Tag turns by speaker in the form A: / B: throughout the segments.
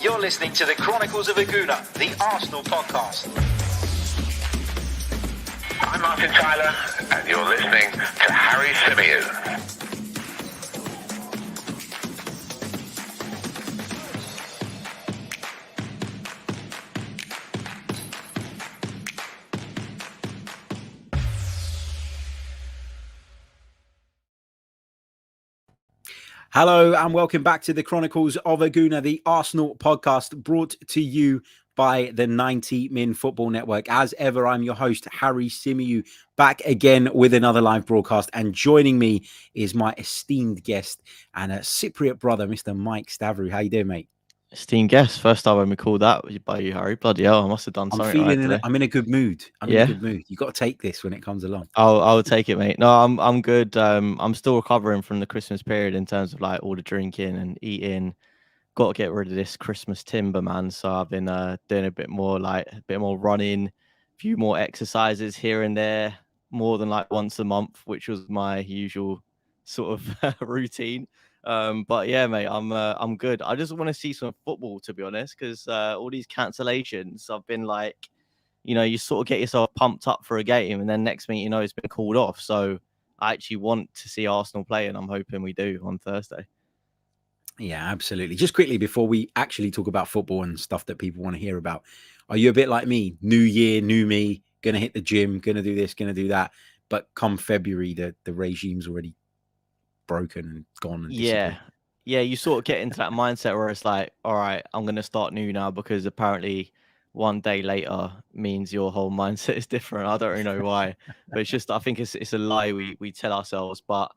A: You're listening to the Chronicles of a Gooner, the Arsenal podcast.
B: I'm Martin Tyler, and you're listening to Harry Symeou.
C: Hello and welcome back to the Chronicles of a Gooner, the Arsenal podcast, brought to you by the 90 Min Football Network. As ever, I'm your host, Harry Symeou, back again with another live broadcast. And joining me is my esteemed guest and a Cypriot brother, Mr. Mike Stavrou. How you doing, mate?
D: Esteemed guest. First time when we called that by you, Harry. Bloody hell, I must have done something right today.
C: I'm in a good mood. I'm in a good mood. You got to take this when it comes along.
D: I'll take it, mate. No, I'm good. I'm still recovering from the Christmas period in terms of like all the drinking and eating. Got to get rid of this Christmas timber, man. So I've been doing a bit more running, a few more exercises here and there, more than like once a month, which was my usual sort of routine. But yeah, mate, I'm good. I just want to see some football, to be honest, because all these cancellations, I've been like, you sort of get yourself pumped up for a game, and then next minute, it's been called off. So I actually want to see Arsenal play, and I'm hoping we do on Thursday.
C: Yeah, absolutely. Just quickly before we actually talk about football and stuff that people want to hear about, are you a bit like me? New year, new me, gonna hit the gym, gonna do this, gonna do that. But come February, the regime's already broken and gone. And
D: yeah, you sort of get into that mindset where it's like, all right, I'm going to start new now, because apparently one day later means your whole mindset is different. I don't really know why, but it's just, I think it's a lie we tell ourselves. But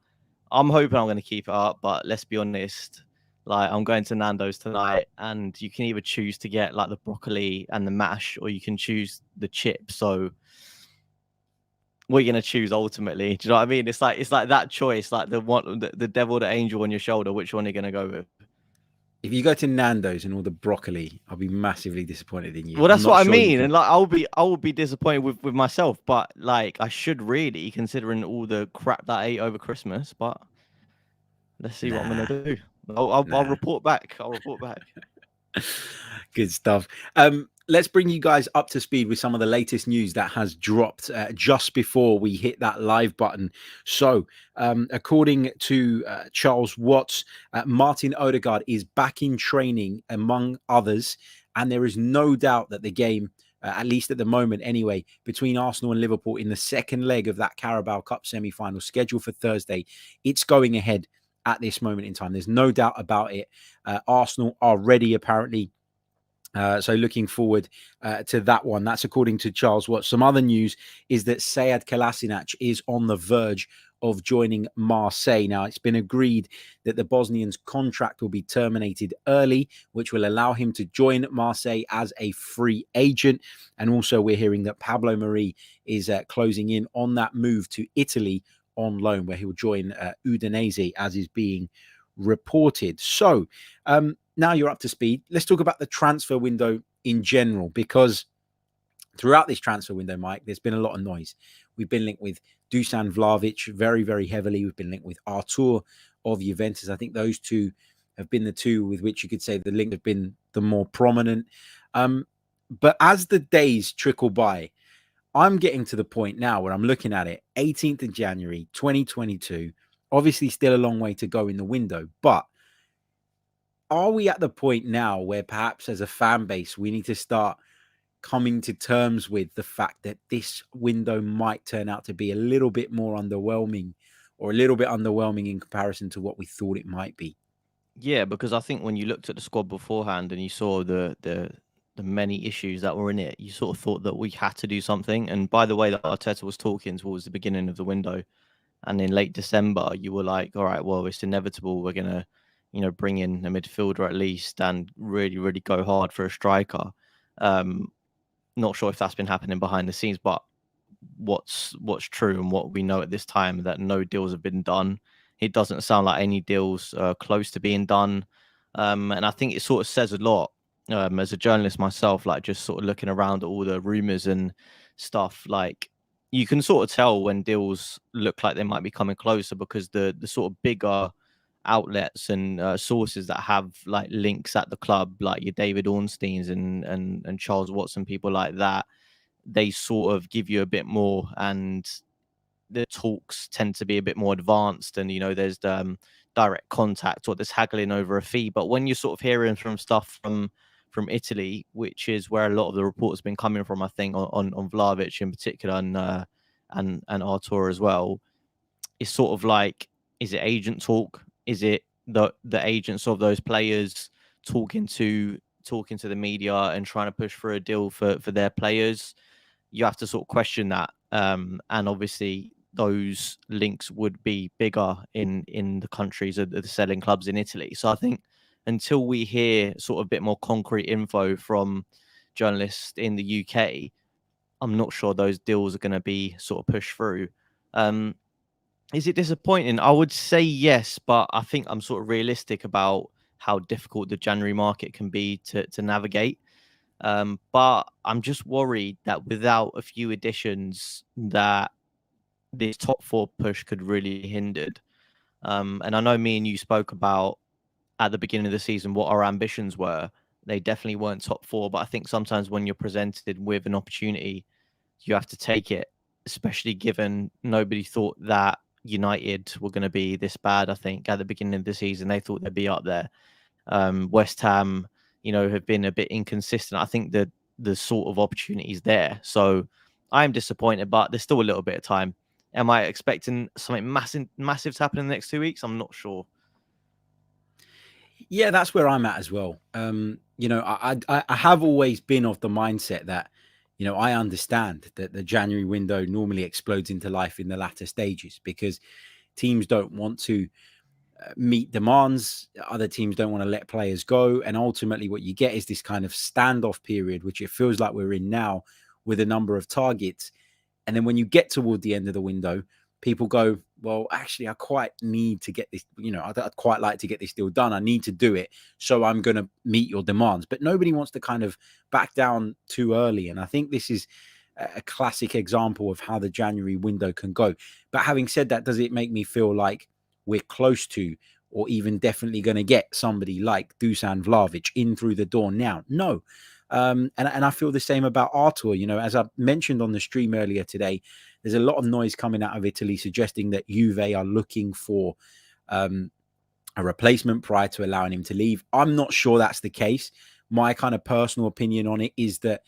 D: I'm hoping I'm going to keep it up. But let's be honest, like, I'm going to Nando's tonight, and you can either choose to get like the broccoli and the mash, or you can choose the chips. So what are you going to choose ultimately? Do you know what I mean? It's like that choice, like the devil, the angel on your shoulder. Which one are you going to go with?
C: If you go to Nando's and all the broccoli, I'll be massively disappointed in you.
D: Well, that's what I mean. And like, I will be disappointed with myself. But like, I should really, considering all the crap that I ate over Christmas. But let's see what I'm going to do. I'll report back. I'll report back.
C: Good stuff. Let's bring you guys up to speed with some of the latest news that has dropped just before we hit that live button. So, according to Charles Watts, Martin Odegaard is back in training, among others, and there is no doubt that the game, at least at the moment anyway, between Arsenal and Liverpool in the second leg of that Carabao Cup semi-final scheduled for Thursday, it's going ahead at this moment in time. There's no doubt about it. Arsenal are ready, apparently. So looking forward to that one. That's according to Charles Watts. Some other news is that Sead Kolasinac is on the verge of joining Marseille. Now, it's been agreed that the Bosnian's contract will be terminated early, which will allow him to join Marseille as a free agent. And also we're hearing that Pablo Mari is closing in on that move to Italy on loan, where he will join Udinese, as is being reported. So now you're up to speed. Let's talk about the transfer window in general, because throughout this transfer window, Mike, there's been a lot of noise. We've been linked with Dusan Vlahovic very, very heavily. We've been linked with Artur of Juventus. I think those two have been the two with which you could say the link have been the more prominent. But as the days trickle by, I'm getting to the point now where I'm looking at it, 18th of January, 2022, obviously still a long way to go in the window, but are we at the point now where perhaps as a fan base, we need to start coming to terms with the fact that this window might turn out to be a little bit more underwhelming, or a little bit underwhelming in comparison to what we thought it might be?
D: Yeah, because I think when you looked at the squad beforehand and you saw the many issues that were in it, you sort of thought that we had to do something. And by the way that Arteta was talking towards the beginning of the window, and in late December, you were like, all right, well, it's inevitable. We're going to, bring in a midfielder at least and really, really go hard for a striker. Not sure if that's been happening behind the scenes, but what's true and what we know at this time, that no deals have been done. It doesn't sound like any deals are close to being done. And I think it sort of says a lot. As a journalist myself, like just sort of looking around at all the rumors and stuff, like you can sort of tell when deals look like they might be coming closer, because the sort of bigger outlets and sources that have like links at the club, like your David Ornsteins and Charles Watson, people like that, they sort of give you a bit more, and the talks tend to be a bit more advanced, and there's direct contact or there's haggling over a fee. But when you're sort of hearing from stuff from Italy, which is where a lot of the reports have been coming from, I think on Vlahovic in particular, and Artur as well, it's sort of like, is it agent talk? Is it the agents of those players talking to the media and trying to push for a deal for their players? You have to sort of question that. And obviously those links would be bigger in the countries of the selling clubs in Italy. So I think until we hear sort of a bit more concrete info from journalists in the UK, I'm not sure those deals are going to be sort of pushed through. Is it disappointing? I would say yes, but I think I'm sort of realistic about how difficult the January market can be to navigate. But I'm just worried that without a few additions, that this top four push could really be hindered. And I know me and you spoke about at the beginning of the season what our ambitions were. They definitely weren't top four, but I think sometimes when you're presented with an opportunity, you have to take it, especially given nobody thought that United were going to be this bad. I think at the beginning of the season, they thought they'd be up there. West Ham, have been a bit inconsistent. I think that the sort of opportunities there. So I am disappointed, but there's still a little bit of time. Am I expecting something massive to happen in the next 2 weeks? I'm not sure.
C: Yeah, that's where I'm at as well. I have always been of the mindset that, I understand that the January window normally explodes into life in the latter stages because teams don't want to meet demands. Other teams don't want to let players go. And ultimately what you get is this kind of standoff period, which it feels like we're in now with a number of targets. And then when you get toward the end of the window, people go, well, actually, I quite need to get this, I'd quite like to get this deal done. I need to do it. So I'm going to meet your demands. But nobody wants to kind of back down too early. And I think this is a classic example of how the January window can go. But having said that, does it make me feel like we're close to or even definitely going to get somebody like Dusan Vlahovic in through the door now? No. And I feel the same about Artur. As I mentioned on the stream earlier today, there's a lot of noise coming out of Italy suggesting that Juve are looking for a replacement prior to allowing him to leave. I'm not sure that's the case. My kind of personal opinion on it is that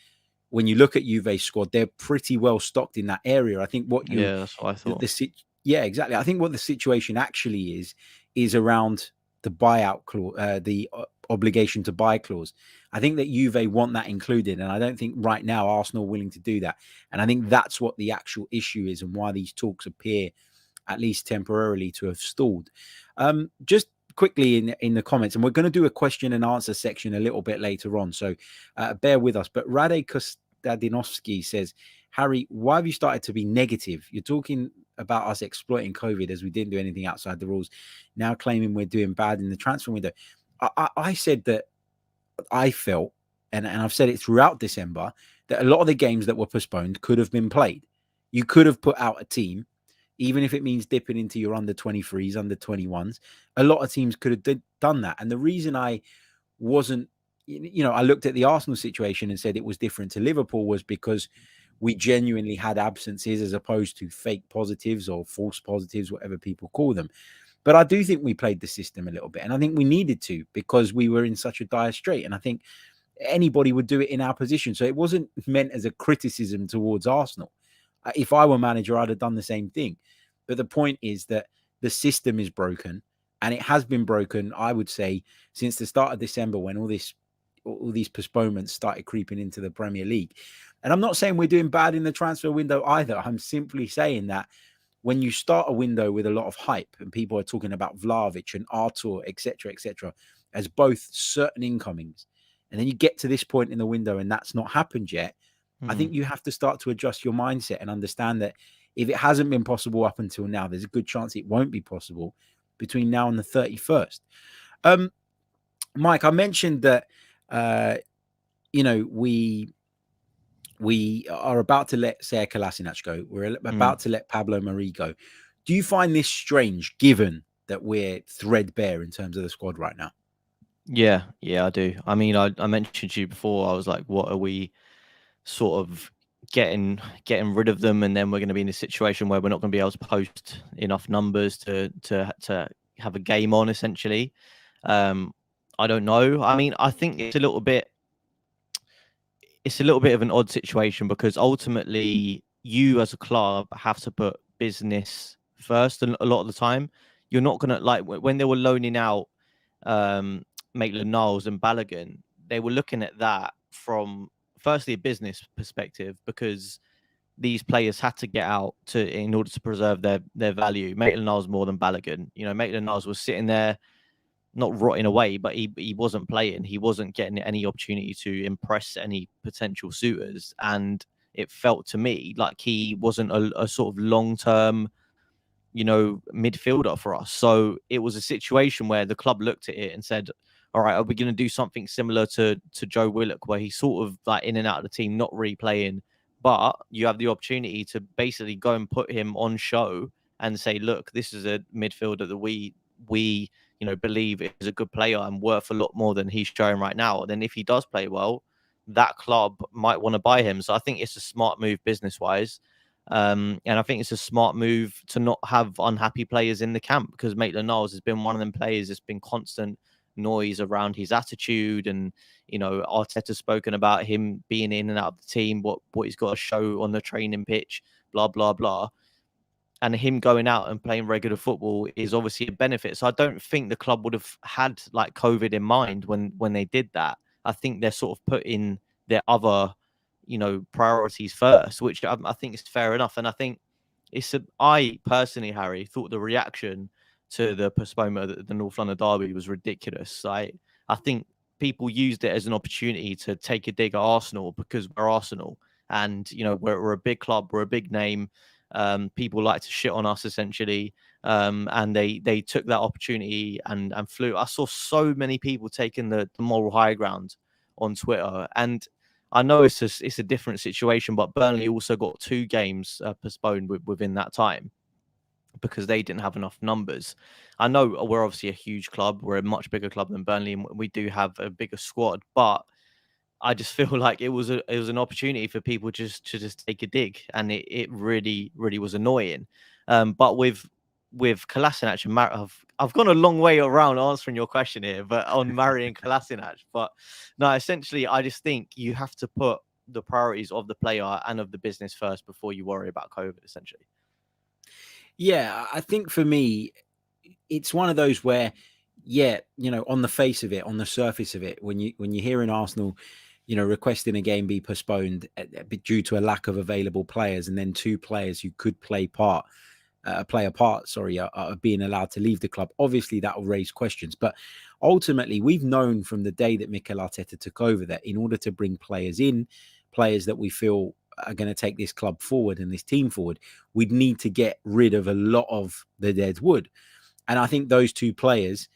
C: when you look at Juve's squad, they're pretty well stocked in that area. I think
D: that's what I thought.
C: Yeah, exactly. I think what the situation actually is around the buyout clause, the obligation to buy clause. I think that Juve want that included, and I don't think right now Arsenal are willing to do that. And I think that's what the actual issue is, and why these talks appear, at least temporarily, to have stalled. Just quickly in the comments, and we're going to do a question and answer section a little bit later on, so bear with us. But Rade Kostadinovsky says, Harry, why have you started to be negative? You're talking about us exploiting COVID as we didn't do anything outside the rules, now claiming we're doing bad in the transfer window. I said that I felt, and I've said it throughout December, that a lot of the games that were postponed could have been played. You could have put out a team, even if it means dipping into your under 23s, under 21s. A lot of teams could have done that. And the reason I wasn't, I looked at the Arsenal situation and said it was different to Liverpool was because we genuinely had absences as opposed to fake positives or false positives, whatever people call them. But I do think we played the system a little bit, and I think we needed to because we were in such a dire strait. And I think anybody would do it in our position. So it wasn't meant as a criticism towards Arsenal. If I were manager, I'd have done the same thing. But the point is that the system is broken, and it has been broken, I would say, since the start of December when all these postponements started creeping into the Premier League. And I'm not saying we're doing bad in the transfer window either. I'm simply saying that when you start a window with a lot of hype and people are talking about Vlahovic and Artur, etc., as both certain incomings, and then you get to this point in the window and that's not happened yet, I think you have to start to adjust your mindset and understand that if it hasn't been possible up until now, there's a good chance it won't be possible between now and the 31st. Mike, I mentioned that, we are about to let Sead Kolasinac go. We're about to let Pablo Mari go. Do you find this strange, given that we're threadbare in terms of the squad right now?
D: Yeah, I do. I mean, I mentioned to you before, I was like, what are we sort of getting rid of them, and then we're going to be in a situation where we're not going to be able to post enough numbers to have a game on, essentially. I don't know. I mean, I think it's a little bit of an odd situation, because ultimately you as a club have to put business first, and a lot of the time you're not going to, like, when they were loaning out Maitland-Niles and Balogun, they were looking at that from firstly a business perspective, because these players had to get out in order to preserve their value. Maitland-Niles more than Balogun. You know, Maitland-Niles was sitting there not rotting away, but he wasn't playing. He wasn't getting any opportunity to impress any potential suitors, and it felt to me like he wasn't a sort of long-term, midfielder for us. So it was a situation where the club looked at it and said, all right, are we going to do something similar to Joe Willock, where he's sort of like in and out of the team, not really playing, but you have the opportunity to basically go and put him on show and say, look, this is a midfielder that we believe is a good player and worth a lot more than he's showing right now. Then if he does play well, that club might want to buy him. So I think it's a smart move business-wise. And I think it's a smart move to not have unhappy players in the camp, because Maitland-Niles has been one of them players that's been constant noise around his attitude, and Arteta's spoken about him being in and out of the team, what he's got to show on the training pitch, blah blah blah, and him going out and playing regular football is obviously a benefit. So I don't think the club would have had like COVID in mind when they did that. I think they're sort of putting their other priorities first, which I think is fair enough. And I think I personally, Harry, thought the reaction to the postponement of the North London derby was ridiculous. I think people used it as an opportunity to take a dig at Arsenal, because we're Arsenal, and we're a big club, we're a big name. People like to shit on us, essentially, and they took that opportunity and flew. I saw so many people taking the moral high ground on Twitter, and I know it's a different situation, but Burnley also got 2 games postponed within that time, because they didn't have enough numbers. I know we're obviously a huge club. We're a much bigger club than Burnley, and we do have a bigger squad, but I just feel like it was an opportunity for people to just take a dig, and it really, really was annoying. But with Kolasinac and I've gone a long way around answering your question here, but on marrying Kolasinac. But no, essentially, I just think you have to put the priorities of the player and of the business first before you worry about COVID, essentially.
C: Yeah, I think for me, it's one of those where, on the face of it, on the surface of it, when you hear an Arsenal, requesting a game be postponed due to a lack of available players, and then 2 players who could play a part, are being allowed to leave the club. Obviously, that will raise questions. But ultimately, we've known from the day that Mikel Arteta took over that in order to bring players in, players that we feel are going to take this club forward and this team forward, we'd need to get rid of a lot of the dead wood. And I think those 2 players,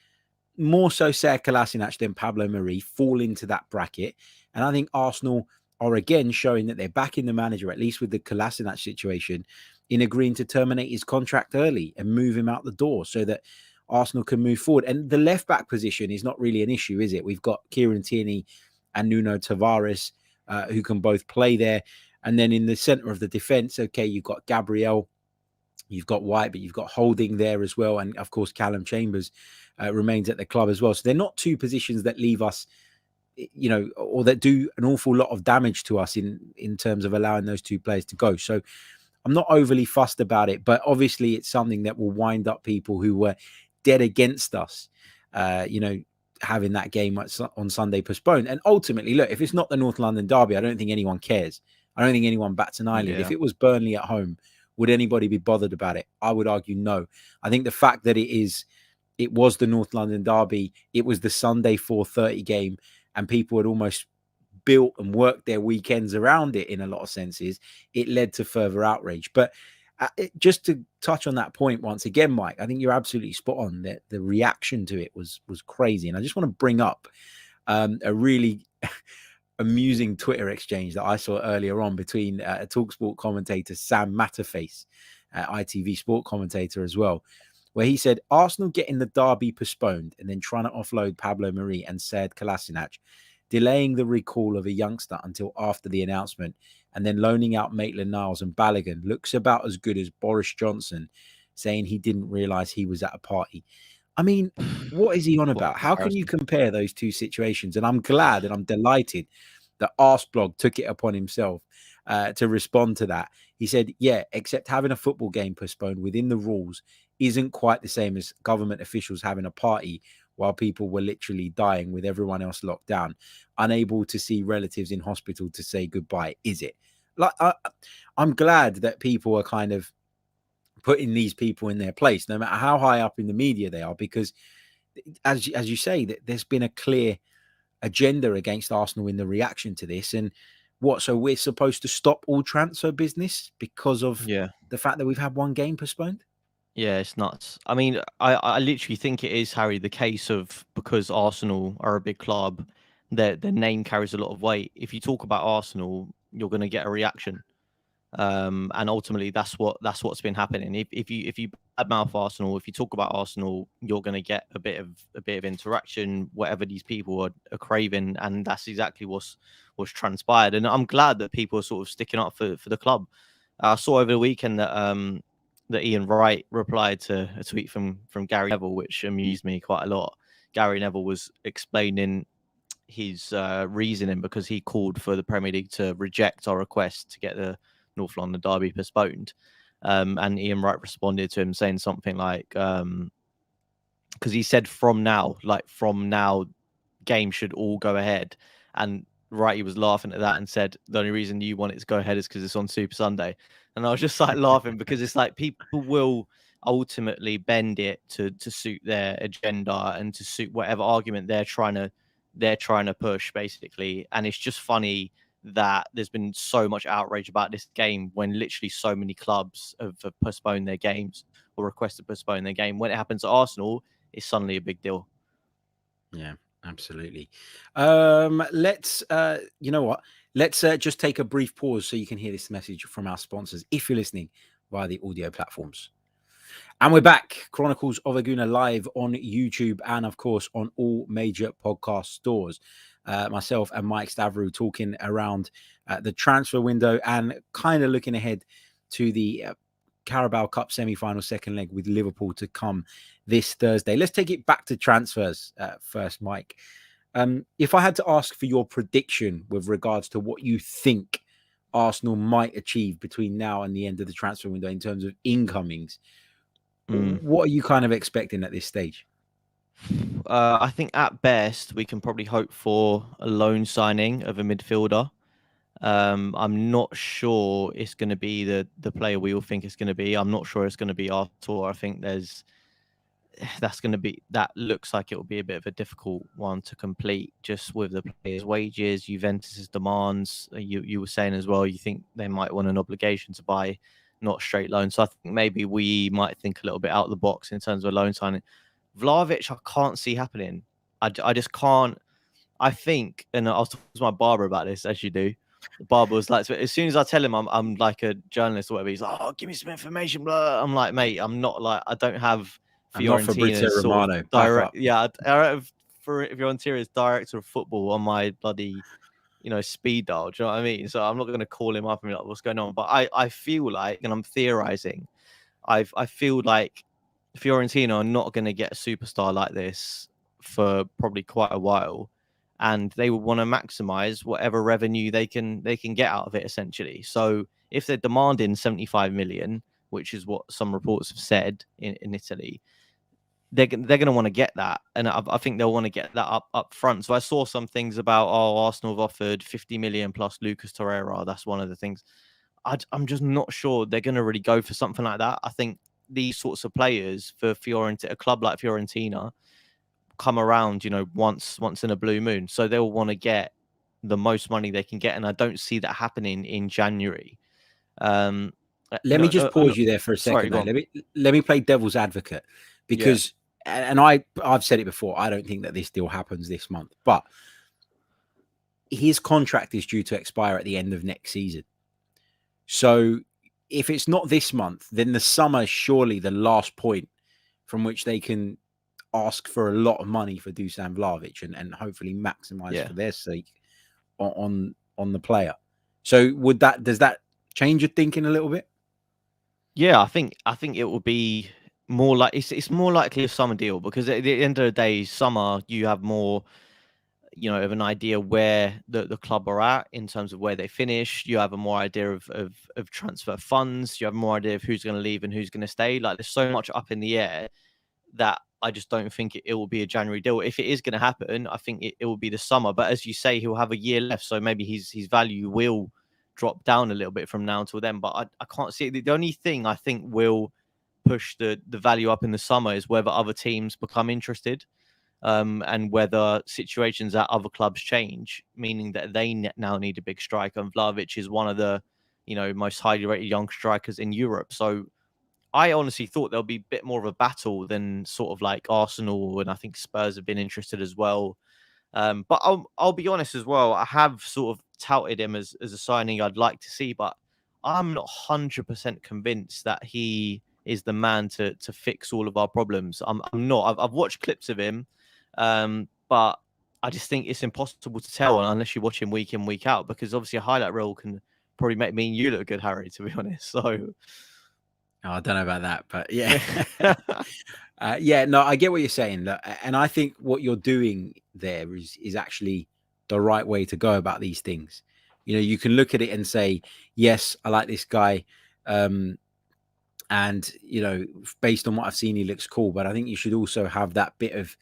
C: more so Ser Kolasinac than Pablo Mari, fall into that bracket. And I think Arsenal are again showing that they're backing the manager, at least with the Kolasinac situation, in agreeing to terminate his contract early and move him out the door so that Arsenal can move forward. And the left back position is not really an issue, is it? We've got Kieran Tierney and Nuno Tavares who can both play there. And then in the centre of the defence, okay, you've got Gabriel, you've got White, but you've got Holding there as well. And of course, Callum Chambers remains at the club as well. So they're not 2 positions that leave us, or that do an awful lot of damage to us in terms of allowing those 2 players to go. So I'm not overly fussed about it, but obviously it's something that will wind up people who were dead against us, having that game on Sunday postponed. And ultimately, look, if it's not the North London derby, I don't think anyone cares. I don't think anyone bats an eyelid.
D: Yeah.
C: If it was Burnley at home, would anybody be bothered about it? I would argue no. I think the fact that it was the North London derby, it was the Sunday 4:30 game, and people had almost built and worked their weekends around it in a lot of senses, it led to further outrage. But just to touch on that point once again, Mike, I think you're absolutely spot on. That the reaction to it was crazy. And I just want to bring up a really amusing Twitter exchange that I saw earlier on between a TalkSport commentator, Sam Matterface, ITV Sport commentator as well, where he said Arsenal getting the derby postponed and then trying to offload Pablo Mari and Sead Kolasinac, delaying the recall of a youngster until after the announcement, and then loaning out Maitland-Niles and Balogun looks about as good as Boris Johnson saying he didn't realise he was at a party. I mean, what is he on about? How can you compare those two situations? And I'm glad and I'm delighted that Arsblog took it upon himself to respond to that. He said, yeah, except having a football game postponed within the rules isn't quite the same as government officials having a party while people were literally dying with everyone else locked down, unable to see relatives in hospital to say goodbye, is it? Like, I'm glad that people are kind of putting these people in their place, no matter how high up in the media they are, because as you say, that there's been a clear agenda against Arsenal in the reaction to this. And so we're supposed to stop all transfer business because of the fact that we've had one game postponed?
D: Yeah, it's nuts. I mean, I literally think it is, Harry, the case of, because Arsenal are a big club, their name carries a lot of weight. If you talk about Arsenal, you're going to get a reaction. And ultimately, that's what's been happening. If you badmouth Arsenal, if you talk about Arsenal, you're going to get a bit of interaction, whatever these people are craving, and that's exactly what's transpired. And I'm glad that people are sort of sticking up for the club. I saw over the weekend that Ian Wright replied to a tweet from Gary Neville, which amused me quite a lot. Gary Neville was explaining his reasoning because he called for the Premier League to reject our request to get the North London derby postponed. And Ian Wright responded to him saying something like, because he said from now, games should all go ahead. And Wright, he was laughing at that and said, the only reason you want it to go ahead is because it's on Super Sunday. And I was just like laughing because it's like people will ultimately bend it to suit their agenda and to suit whatever argument they're trying to push, basically. And it's just funny that there's been so much outrage about this game when literally so many clubs have postponed their games or requested to postpone their game. When it happens at Arsenal, it's suddenly a big deal.
C: Yeah, absolutely. Let's you know what? Let's just take a brief pause so you can hear this message from our sponsors if you're listening via the audio platforms. And we're back. Chronicles of a Gooner live on YouTube and, of course, on all major podcast stores. Myself and Mike Stavrou talking around the transfer window and kind of looking ahead to the Carabao Cup semi-final second leg with Liverpool to come this Thursday. Let's take it back to transfers first, Mike. If I had to ask for your prediction with regards to what you think Arsenal might achieve between now and the end of the transfer window in terms of incomings, what are you kind of expecting at this stage?
D: I think at best we can probably hope for a loan signing of a midfielder. I'm not sure it's going to be the player we all think it's going to be. I'm not sure it's going to be Artur. I think that looks like it will be a bit of a difficult one to complete just with the players' wages, Juventus's demands. You were saying as well, you think they might want an obligation to buy, not straight loan. So I think maybe we might think a little bit out of the box in terms of a loan signing. Vlahovic, I can't see happening. I just can't. I think, and I was talking to my barber about this, as you do. The barber was like, so as soon as I tell him I'm like a journalist or whatever, he's like, oh, give me some information, blah. I'm like, mate, I'm not like, I don't have Fiorentina's sort of direct, yeah, Fiorentina's director of football on my bloody, speed dial. Do you know what I mean? So I'm not going to call him up and be like, what's going on? But I feel like, and I'm theorizing, I feel like Fiorentina are not going to get a superstar like this for probably quite a while, and they will want to maximize whatever revenue they can get out of it, essentially. So if they're demanding 75 million, which is what some reports have said in Italy, they're going to want to get that, and I think they'll want to get that up front. So I saw some things about, Arsenal have offered 50 million plus Lucas Torreira. That's one of the things. I'm just not sure they're going to really go for something like that. I think these sorts of players for a club like Fiorentina, come around, once in a blue moon. So they'll want to get the most money they can get, and I don't see that happening in January.
C: Let me just pause you there for a second. Sorry, let me play devil's advocate, because, and I've said it before, I don't think that this deal happens this month, but his contract is due to expire at the end of next season. So if it's not this month, then the summer is surely the last point from which they can ask for a lot of money for Dusan Vlahovic and hopefully maximize for their sake on the player. So does that change your thinking a little bit?
D: Yeah, I think it will be more like it's more likely a summer deal, because at the end of the day, summer you have more, of an idea where the club are at in terms of where they finish. You have a more idea of transfer funds. You have more idea of who's going to leave and who's going to stay. Like, there's so much up in the air that I just don't think it will be a January deal. If it is going to happen, I think it will be the summer. But as you say, he'll have a year left, so maybe his value will drop down a little bit from now until then. But I can't see it. The only thing I think will push the value up in the summer is whether other teams become interested, and whether situations at other clubs change, meaning that they now need a big striker. And Vlahovic is one of the most highly rated young strikers in Europe. So I honestly thought there'll be a bit more of a battle than sort of like Arsenal, and I think Spurs have been interested as well. But I'll be honest as well. I have sort of touted him as a signing I'd like to see, but I'm not 100% convinced that he is the man to fix all of our problems. I'm not. I've watched clips of him, but I just think it's impossible to tell unless you watch him week in, week out, because obviously a highlight reel can probably make me and you look good, Harry, to be honest. So.
C: Oh, I don't know about that, but yeah. No, I get what you're saying. And I think what you're doing there is actually the right way to go about these things. You can look at it and say, yes, I like this guy. And, based on what I've seen, he looks cool. But I think you should also have that bit of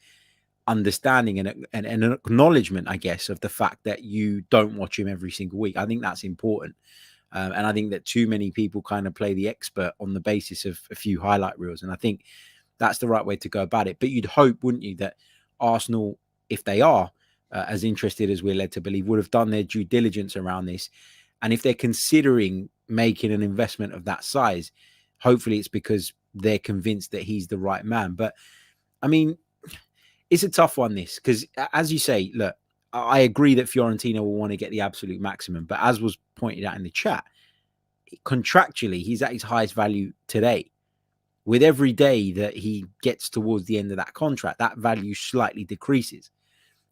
C: understanding and an acknowledgement, I guess, of the fact that you don't watch him every single week. I think that's important. And I think that too many people kind of play the expert on the basis of a few highlight reels. And I think that's the right way to go about it. But you'd hope, wouldn't you, that Arsenal, if they are as interested as we're led to believe, would have done their due diligence around this. And if they're considering making an investment of that size, hopefully it's because they're convinced that he's the right man. But I mean, it's a tough one, this, because as you say, look, I agree that Fiorentina will want to get the absolute maximum, but as was pointed out in the chat, contractually, he's at his highest value today. With every day that he gets towards the end of that contract, that value slightly decreases.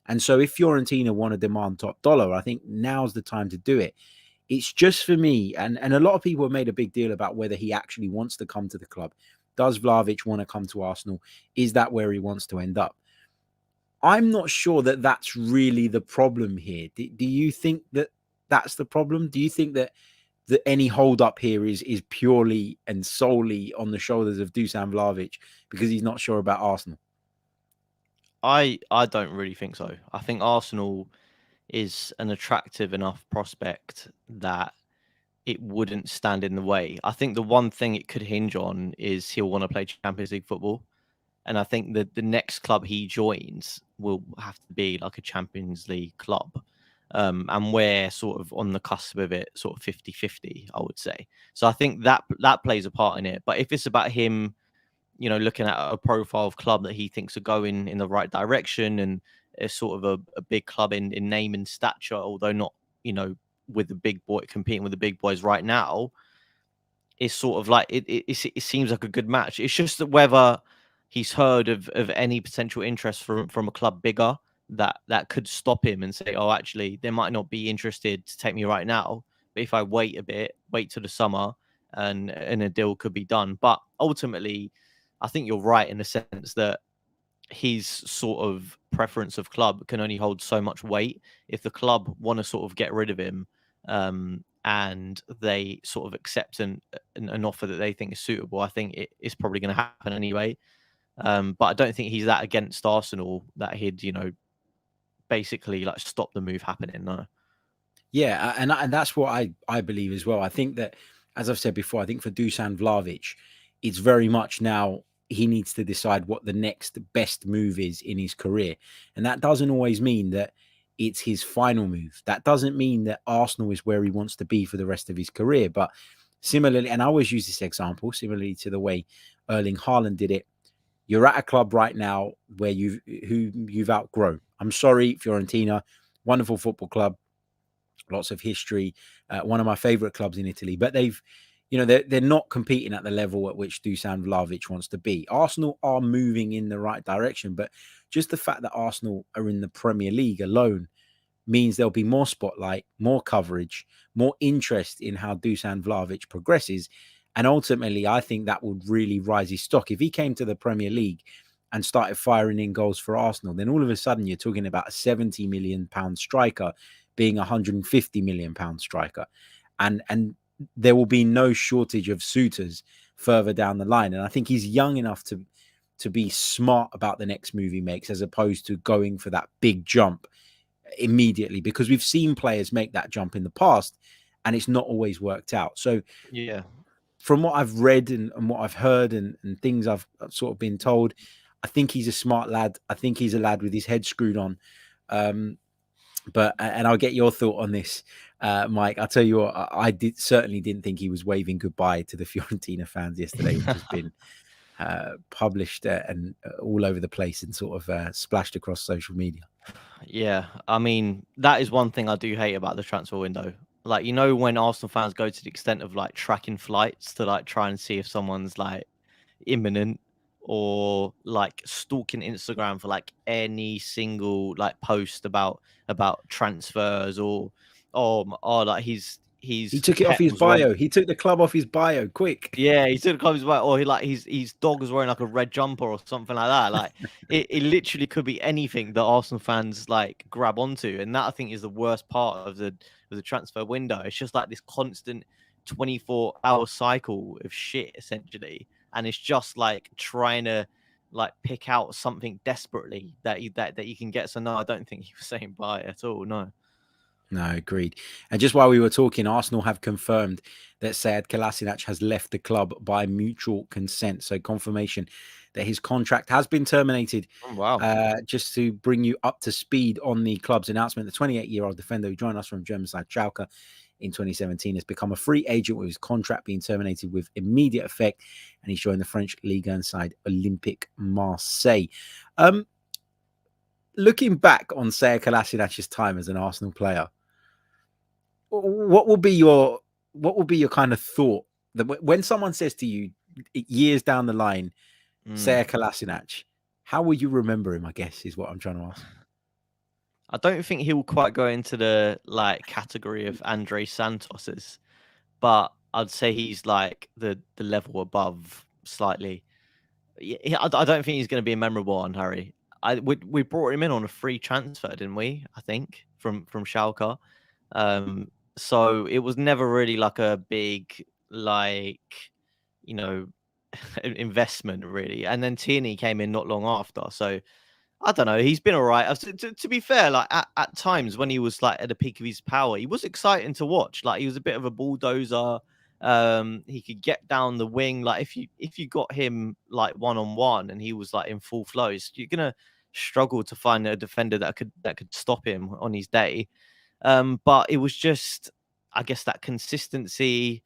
C: And so if Fiorentina want to demand top dollar, I think now's the time to do it. It's just for me, and a lot of people have made a big deal about whether he actually wants to come to the club. Does Vlahovic want to come to Arsenal? Is that where he wants to end up? I'm not sure that that's really the problem here. Do you think that that's the problem? Do you think that any hold up here is purely and solely on the shoulders of Dusan Vlahovic because he's not sure about Arsenal?
D: I don't really think so. I think Arsenal is an attractive enough prospect that it wouldn't stand in the way. I think the one thing it could hinge on is he'll want to play Champions League football. And I think that the next club he joins will have to be like a Champions League club. And we're sort of on the cusp of it, sort of 50-50, I would say. So I think that plays a part in it. But if it's about him, looking at a profile of club that he thinks are going in the right direction, and it's sort of a big club in name and stature, although not, with the big boy competing with the big boys right now, it's sort of like it seems like a good match. It's just that whether he's heard of any potential interest from a club bigger that could stop him and say, oh, actually, they might not be interested to take me right now, but if I wait a bit, wait till the summer, and a deal could be done. But ultimately, I think you're right in the sense that his sort of preference of club can only hold so much weight. If the club want to sort of get rid of him, and they sort of accept an offer that they think is suitable, I think it's probably going to happen anyway. But I don't think he's that against Arsenal that he'd, basically like stop the move happening. No.
C: Yeah, and that's what I believe as well. I think that, as I've said before, I think for Dusan Vlahovic, it's very much now he needs to decide what the next best move is in his career. And that doesn't always mean that it's his final move. That doesn't mean that Arsenal is where he wants to be for the rest of his career. But similarly, and I always use this example, similarly to the way Erling Haaland did it, you're at a club right now where you've outgrown. I'm sorry, Fiorentina, wonderful football club, lots of history, one of my favorite clubs in Italy, but they've you know, they're not competing at the level at which Dusan Vlahovic wants to be. Arsenal are moving in the right direction, but just the fact that Arsenal are in the Premier League alone means there'll be more spotlight, more coverage, more interest in how Dusan Vlahovic progresses. And ultimately, I think that would really rise his stock. If he came to the Premier League and started firing in goals for Arsenal, then all of a sudden you're talking about a £70 million striker being a £150 million striker. And there will be no shortage of suitors further down the line. And I think he's young enough to be smart about the next move he makes, as opposed to going for that big jump immediately, because we've seen players make that jump in the past and it's not always worked out. So
D: yeah,
C: from what I've read and what I've heard and things I've sort of been told, I think he's a smart lad. I think he's a lad with his head screwed on. But I'll get your thought on this, Mike. I'll tell you what, I certainly didn't think he was waving goodbye to the Fiorentina fans yesterday, which has been published and all over the place and sort of splashed across social media.
D: Yeah, I mean, that is one thing I do hate about the transfer window. Like, you know, when Arsenal fans go to the extent of like tracking flights to like try and see if someone's like imminent, or like stalking Instagram for like any single like post about transfers, or like
C: He took it off
D: pet
C: his
D: was wearing.
C: bio. He took the club off his bio quick.
D: Yeah, he took comes back, or his dog was wearing like a red jumper or something like that. Like it literally could be anything that Arsenal fans like grab onto, and that I think is the worst part of the transfer window. It's just like this constant 24-hour cycle of shit essentially, and it's just like trying to like pick out something desperately that you can get. So no, I don't think he was saying bye at all. No.
C: No, agreed. And just while we were talking, Arsenal have confirmed that Sead Kolasinac has left the club by mutual consent. So confirmation that his contract has been terminated.
D: Oh, wow.
C: Just to bring you up to speed on the club's announcement, the 28-year-old defender who joined us from German side Schalke in 2017 has become a free agent, with his contract being terminated with immediate effect, and he's joined the French Ligue 1 side Olympique Marseille. Looking back on Sead Kolasinac's time as an Arsenal player, what will be your kind of thought that when someone says to you years down the line, Sead Kolasinac, how will you remember him? I guess is what I'm trying to ask.
D: I don't think he'll quite go into the like category of Andre Santos's, but I'd say he's like the level above slightly. I don't think he's going to be a memorable one, Harry. We brought him in on a free transfer, didn't we? I think from Schalke. So it was never really like a big investment really. And then Tierney came in not long after. So I don't know. He's been all right. To be fair, like at times when he was like at the peak of his power, he was exciting to watch. Like he was a bit of a bulldozer. He could get down the wing. Like if you got him like 1-on-1 and he was like in full flows, you're gonna struggle to find a defender that could stop him on his day. But it was just, I guess, that consistency.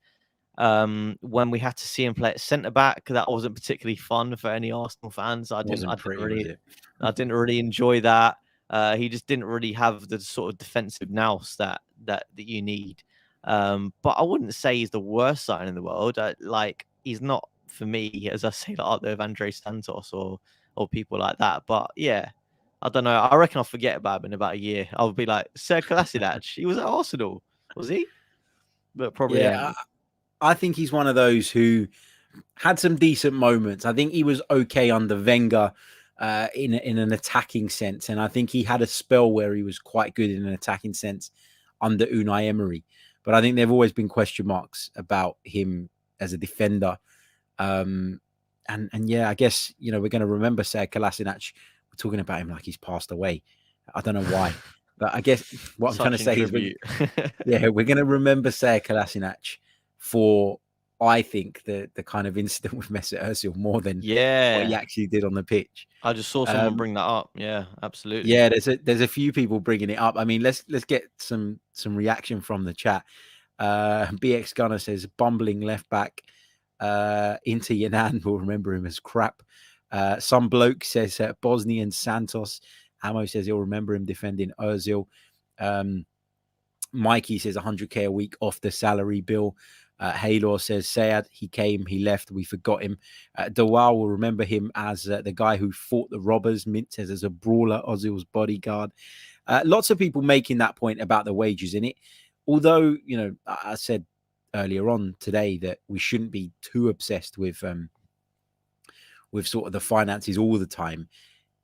D: When we had to see him play at centre back, that wasn't particularly fun for any Arsenal fans. I didn't really enjoy that. He just didn't really have the sort of defensive nous that you need. But I wouldn't say he's the worst sign in the world. Like he's not for me, as I say, like up there with Andre Santos or people like that. But yeah, I don't know. I reckon I'll forget about him in about a year. I'll be like, Sead Kolasinac, he was at Arsenal, was he? But probably
C: yeah. I think he's one of those who had some decent moments. I think he was okay under Wenger in an attacking sense. And I think he had a spell where he was quite good in an attacking sense under Unai Emery. But I think there have always been question marks about him as a defender. And yeah, I guess, you know, we're going to remember Sead Kolasinac. We're talking about him like he's passed away. I don't know why. But I guess what I'm trying to say is we're going to remember Sead Kolasinac for, I think, the kind of incident with Mesut Ozil more than what he actually did on the pitch.
D: I just saw someone bring that up. Yeah, absolutely.
C: Yeah, there's a few people bringing it up. I mean, let's get some reaction from the chat. BX Gunner says bumbling left back. Into Yanan will remember him as crap. Some bloke says Bosnian Santos. Amo says he'll remember him defending Ozil. Mikey says 100k a week off the salary bill. Haylor says, Sayad, he came, he left, we forgot him. Dawal will remember him as the guy who fought the robbers. Mint says as a brawler, Ozil's bodyguard. Lots of people making that point about the wages in it. Although, you know, I said earlier on today that we shouldn't be too obsessed with sort of the finances all the time.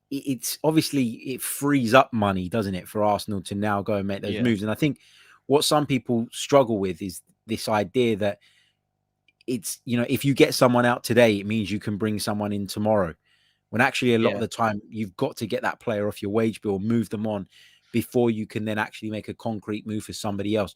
C: It's obviously, it frees up money, doesn't it, for Arsenal to now go and make those moves. And I think what some people struggle with is this idea that it's, you know, if you get someone out today, it means you can bring someone in tomorrow. When actually a lot of the time you've got to get that player off your wage bill, move them on before you can then actually make a concrete move for somebody else.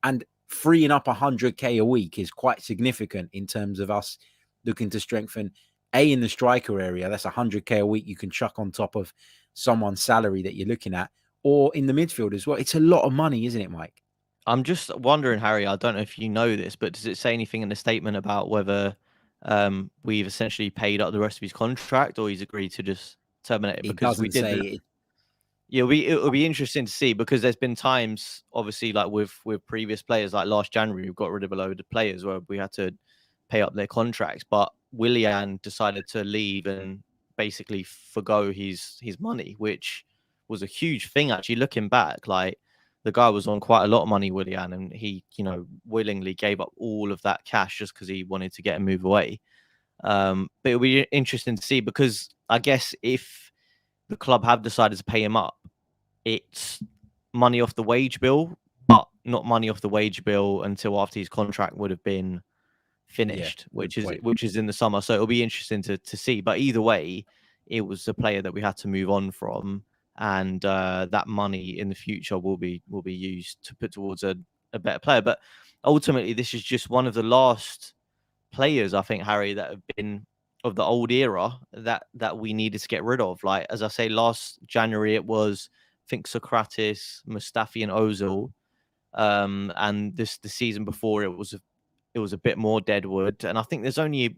C: And freeing up 100k a week is quite significant in terms of us looking to strengthen in the striker area. That's 100k a week you can chuck on top of someone's salary that you're looking at, or in the midfield as well. It's a lot of money, isn't it, Mike?
D: I'm just wondering, Harry, I don't know if you know this, but does it say anything in the statement about whether we've essentially paid up the rest of his contract, or he's agreed to just terminate it? Because we did say it. Yeah, it'll be interesting to see, because there's been times, obviously, like with previous players, like last January, we got rid of a load of players where we had to pay up their contracts, but Willian decided to leave and basically forgo his money, which was a huge thing, actually, looking back. Like, the guy was on quite a lot of money, Willian, and he, you know, willingly gave up all of that cash just because he wanted to get a move away. But it'll be interesting to see, because I guess if the club have decided to pay him up, it's money off the wage bill, but not money off the wage bill until after his contract would have been finished, which is in the summer. So it'll be interesting to see. But either way, it was a player that we had to move on from, and that money in the future will be used to put towards a better player. But ultimately, this is just one of the last players, I think, Harry, that have been of the old era that we needed to get rid of. Like, as I say, last January it was, I think, Socrates, Mustafi, and Ozil. And the season before it was a bit more Deadwood. And I think there's only,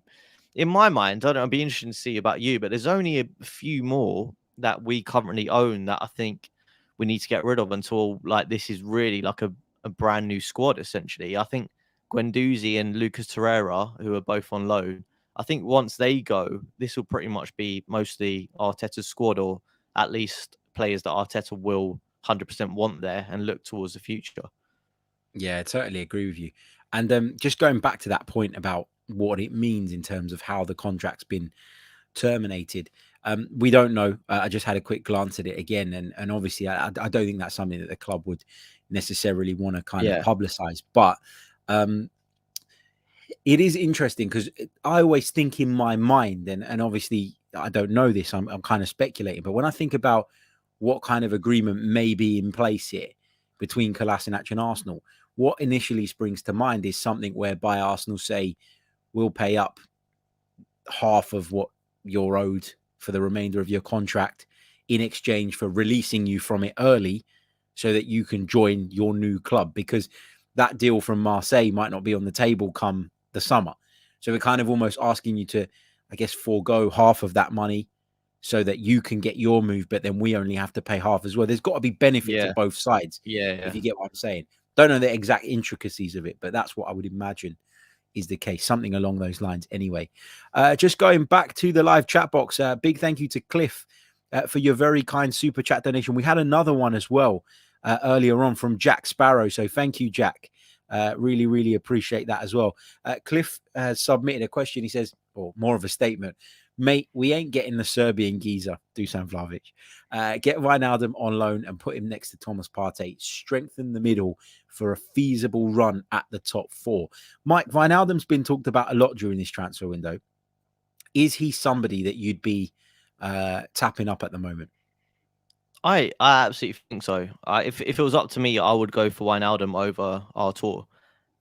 D: in my mind, I don't know, it'd be interesting to see about you, but there's only a few more that we currently own that I think we need to get rid of until, like, this is really like a brand new squad, essentially. I think Guendouzi and Lucas Torreira, who are both on loan, I think once they go, this will pretty much be mostly Arteta's squad, or at least players that Arteta will 100% want there and look towards the future.
C: Yeah, I totally agree with you. And just going back to that point about what it means in terms of how the contract's been terminated, we don't know. I just had a quick glance at it again, and obviously I don't think that's something that the club would necessarily want to kind of publicize. But it is interesting, because I always think in my mind, and obviously I don't know this, I'm kind of speculating, but when I think about what kind of agreement may be in place here between Kolasinac and Arsenal, what initially springs to mind is something whereby Arsenal say, we'll pay up half of what you're owed for the remainder of your contract in exchange for releasing you from it early so that you can join your new club, because that deal from Marseille might not be on the table come the summer. So we're kind of almost asking you to, I guess, forego half of that money so that you can get your move, but then we only have to pay half as well. There's got to be benefit to both sides, if you get what I'm saying. Don't know the exact intricacies of it, but that's what I would imagine is the case, something along those lines anyway. Just going back to the live chat box, big thank you to Cliff for your very kind super chat donation. We had another one as well earlier on from Jack Sparrow, so thank you, Jack. Really, really appreciate that as well. Cliff has submitted a question. He says, or more of a statement, mate, we ain't getting the Serbian geezer, Dusan Vlahovic. Get Wijnaldum on loan and put him next to Thomas Partey. Strengthen the middle for a feasible run at the top four. Mike, Wijnaldum's been talked about a lot during this transfer window. Is he somebody that you'd be tapping up at the moment?
D: I absolutely think so. If it was up to me, I would go for Wijnaldum over Artur.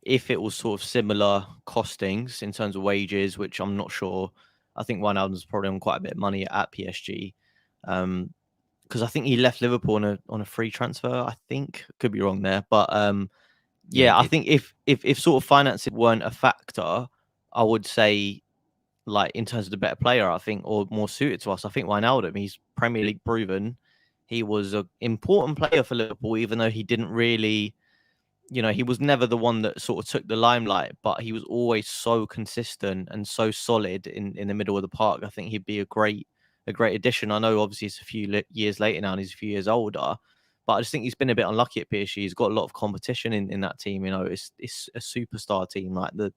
D: If it was sort of similar costings in terms of wages, which I'm not sure. I think Wijnaldum's probably on quite a bit of money at PSG, because I think he left Liverpool on a free transfer. I think, could be wrong there, but yeah, I think if sort of finances weren't a factor, I would say, like, in terms of the better player, I think, or more suited to us, I think Wijnaldum. He's Premier League proven. He was an important player for Liverpool, even though he didn't really you know, he was never the one that sort of took the limelight, but he was always so consistent and so solid in the middle of the park. I think he'd be a great addition. I know obviously it's a few years later now and he's a few years older, but I just think he's been a bit unlucky at PSG. He's got a lot of competition in that team. You know, it's a superstar team, like the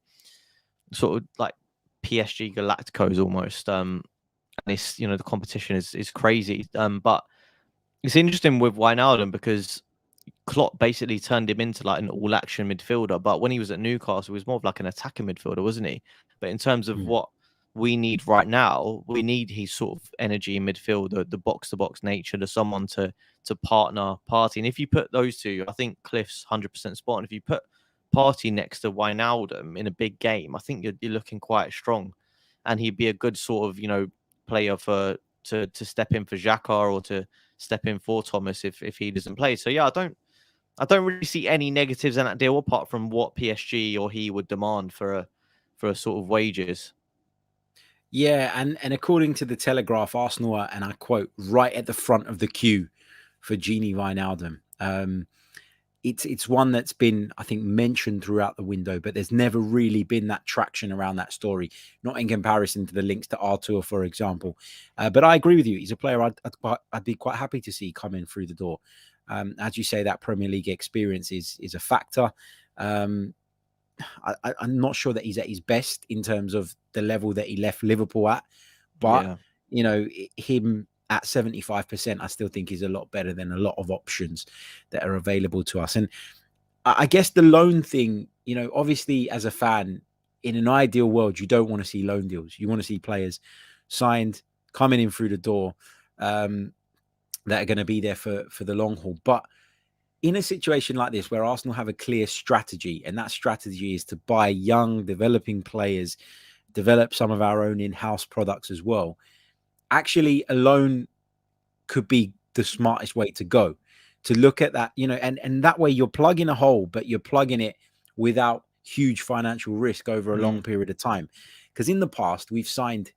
D: sort of like PSG Galacticos almost. And it's, you know, the competition is crazy. But it's interesting with Wijnaldum because Klopp basically turned him into like an all-action midfielder. But when he was at Newcastle, he was more of like an attacking midfielder, wasn't he? But in terms of what we need right now, we need his sort of energy in midfield, the box-to-box nature, to someone to partner Partey. And if you put those two, I think Cliff's 100% spot on. If you put Partey next to Wijnaldum in a big game, I think you're looking quite strong. And he'd be a good sort of, you know, player to step in for Xhaka or to step in for Thomas if he doesn't play. So yeah, I don't really see any negatives in that deal apart from what PSG or he would demand for a sort of wages.
C: Yeah, and according to the Telegraph, Arsenal are, and I quote, right at the front of the queue for Gini Wijnaldum. It's one that's been, I think, mentioned throughout the window, but there's never really been that traction around that story, not in comparison to the links to Artur, for example. But I agree with you. He's a player I'd be quite happy to see come in through the door. As you say, that Premier League experience is a factor. I'm not sure that he's at his best in terms of the level that he left Liverpool at, but you know, him at 75%, I still think is a lot better than a lot of options that are available to us. And I guess the loan thing, you know, obviously as a fan, in an ideal world, you don't want to see loan deals. You want to see players signed, coming in through the door, that are going to be there for the long haul. But in a situation like this, where Arsenal have a clear strategy, and that strategy is to buy young, developing players, develop some of our own in-house products as well, actually a loan could be the smartest way to go, to look at that, you know, and that way you're plugging a hole, but you're plugging it without huge financial risk over a long period of time. Because in the past, we've signed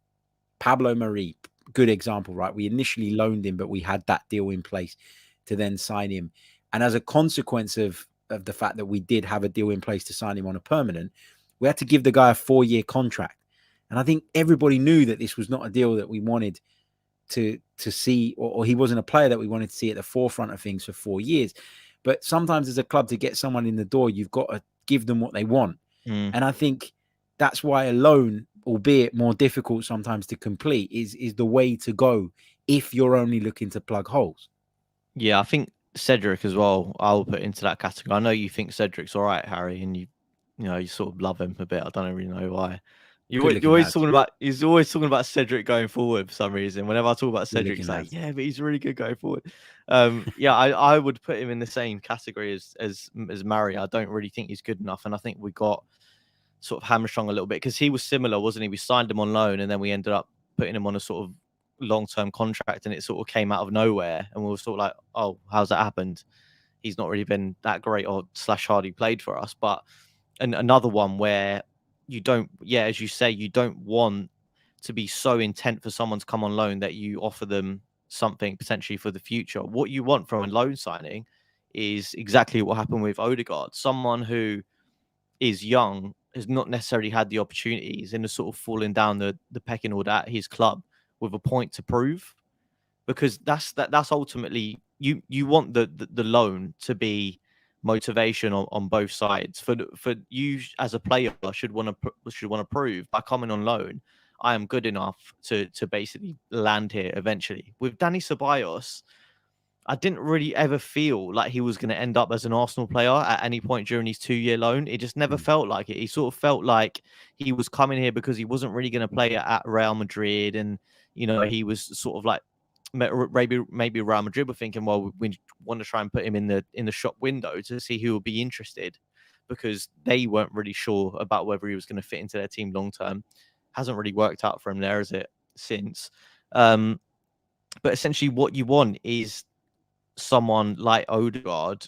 C: Pablo Mari, good example, right? We initially loaned him, but we had that deal in place to then sign him. And as a consequence of the fact that we did have a deal in place to sign him on a permanent, we had to give the guy a 4-year contract. And I think everybody knew that this was not a deal that we wanted to see, or he wasn't a player that we wanted to see at the forefront of things for 4 years. But sometimes as a club, to get someone in the door, you've got to give them what they want. And I think that's why a loan, albeit more difficult sometimes to complete, is the way to go if you're only looking to plug holes.
D: Yeah, I think Cedric as well, I'll put into that category. I know you think Cedric's all right, Harry, and you know, you sort of love him a bit. I don't really know why. You're always talking about, he's always talking about Cedric going forward for some reason. Whenever I talk about Cedric, he's like, yeah, but he's really good going forward. Yeah, I would put him in the same category as Mari. I don't really think he's good enough, and I think we got sort of hamstrung a little bit because he was similar, wasn't he? We signed him on loan, and then we ended up putting him on a sort of long-term contract, and it sort of came out of nowhere, and we were sort of like, oh, how's that happened? He's not really been that great or / hardly played for us. But another one where you don't, as you say, you don't want to be so intent for someone to come on loan that you offer them something potentially for the future. What you want from a loan signing is exactly what happened with Odegaard, someone who is young, has not necessarily had the opportunities, and is sort of falling down the pecking order at his club with a point to prove, because that's ultimately you want the loan to be motivation on both sides. For you as a player should want to prove by coming on loan, I am good enough to basically land here eventually. With Dani Ceballos, I didn't really ever feel like he was going to end up as an Arsenal player at any point during his 2-year loan. It just never felt like it. He sort of felt like he was coming here because he wasn't really going to play at Real Madrid. And, you know, he was sort of like, maybe Real Madrid were thinking, well, we want to try and put him in the shop window to see who would be interested, because they weren't really sure about whether he was going to fit into their team long term. Hasn't really worked out for him there, has it, since? But essentially what you want is someone like Odegaard,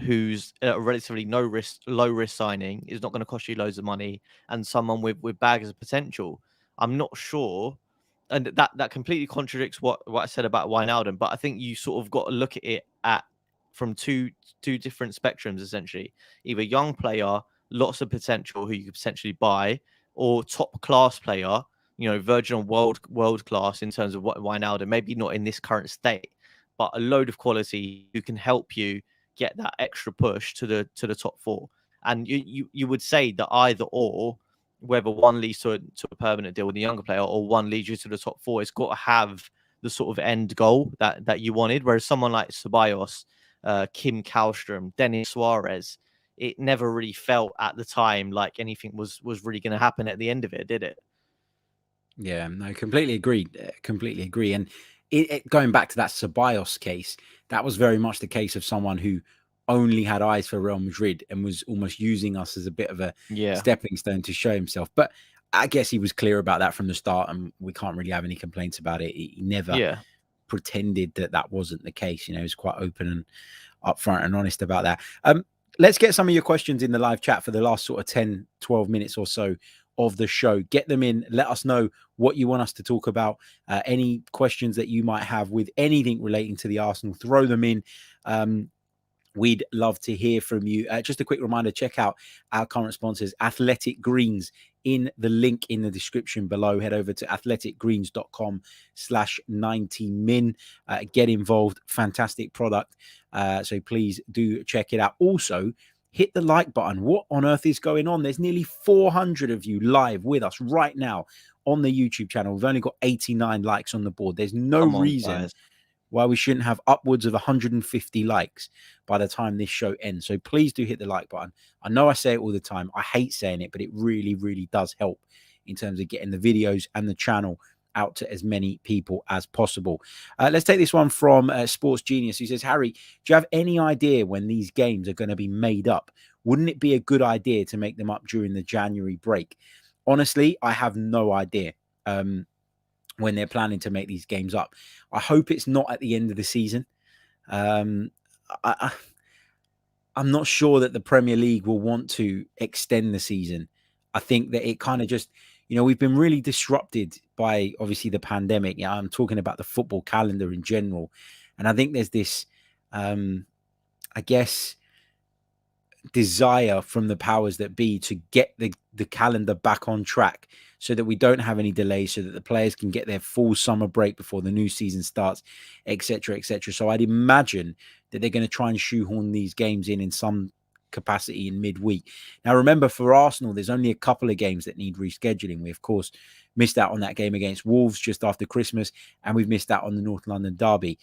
D: who's a relatively low risk signing, is not going to cost you loads of money, and someone with bags of potential. I'm not sure, and that completely contradicts what I said about Wijnaldum, but I think you sort of got to look at it at from two different spectrums essentially. Either young player, lots of potential who you could potentially buy, or top class player, you know, verging on world class in terms of what Wijnaldum, maybe not in this current state, but a load of quality who can help you get that extra push to the top four. And you would say that either or, whether one leads to a permanent deal with a younger player or one leads you to the top four, it's got to have the sort of end goal that you wanted. Whereas someone like Ceballos, Kim Kallstrom, Denis Suarez, it never really felt at the time like anything was really going to happen at the end of it, did it?
C: Yeah, no, completely agree. Completely agree. And going back to that Ceballos case, that was very much the case of someone who only had eyes for Real Madrid and was almost using us as a bit of a stepping stone to show himself. But I guess he was clear about that from the start, and we can't really have any complaints about it. He never pretended that wasn't the case. You know, he was quite open and upfront and honest about that. Let's get some of your questions in the live chat for the last sort of 10, 12 minutes or so of the show. Get them in. Let us know what you want us to talk about. Any questions that you might have with anything relating to the Arsenal, throw them in. We'd love to hear from you. Just a quick reminder, check out our current sponsors, Athletic Greens, in the link in the description below. Head over to athleticgreens.com/90min. Get involved. Fantastic product. So please do check it out. Also, hit the like button. What on earth is going on? There's nearly 400 of you live with us right now on the YouTube channel. We've only got 89 likes on the board. There's no reason why we shouldn't have upwards of 150 likes by the time this show ends. So please do hit the like button. I know I say it all the time. I hate saying it, but it really, really does help in terms of getting the videos and the channel out to as many people as possible. Let's take this one from Sports Genius, who says, Harry, do you have any idea when these games are going to be made up? Wouldn't it be a good idea to make them up during the January break? Honestly, I have no idea when they're planning to make these games up. I hope it's not at the end of the season. I'm not sure that the Premier League will want to extend the season. I think that it kind of just, you know, we've been really disrupted by obviously the pandemic. Yeah, I'm talking about the football calendar in general. And I think there's this, I guess, desire from the powers that be to get the calendar back on track so that we don't have any delays, so that the players can get their full summer break before the new season starts, etc., etc. So I'd imagine that they're going to try and shoehorn these games in some capacity in midweek. Now, remember, for Arsenal, there's only a couple of games that need rescheduling. We, of course, missed out on that game against Wolves just after Christmas, and we've missed out on the North London derby.